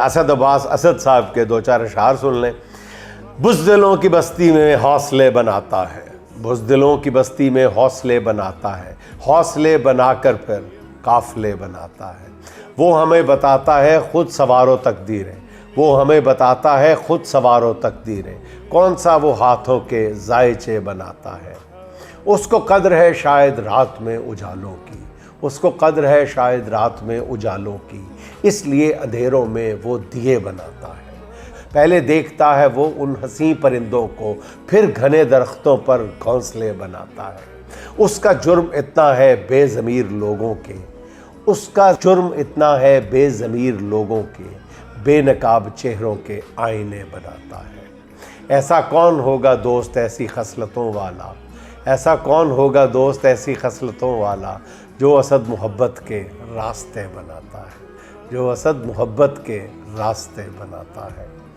اسد عباس اسد صاحب کے دو چار اشعار سن لیں۔ بزدلوں کی بستی میں حوصلے بناتا ہے، بزدلوں کی بستی میں حوصلے بناتا ہے، حوصلے بنا کر پھر قافلے بناتا ہے۔ وہ ہمیں بتاتا ہے خود سوار و تقدیریں، وہ ہمیں بتاتا ہے خود سوار و تقدیریں، کون سا وہ ہاتھوں کے ذائچے بناتا ہے۔ اس کو قدر ہے شاید رات میں اجالوں کی، اس کو قدر ہے شاید رات میں اجالوں کی، اس لیے اندھیروں میں وہ دیے بناتا ہے۔ پہلے دیکھتا ہے وہ ان حسین پرندوں کو، پھر گھنے درختوں پر گھونسلے بناتا ہے۔ اس کا جرم اتنا ہے بے ضمیر لوگوں کے، اس کا جرم اتنا ہے بے ضمیر لوگوں کے، بے نقاب چہروں کے آئینے بناتا ہے۔ ایسا کون ہوگا دوست ایسی خصلتوں والا، ایسا کون ہوگا دوست ایسی خصلتوں والا، جو اسد محبت کے راستے بناتا ہے، جو اسد محبت کے راستے بناتا ہے۔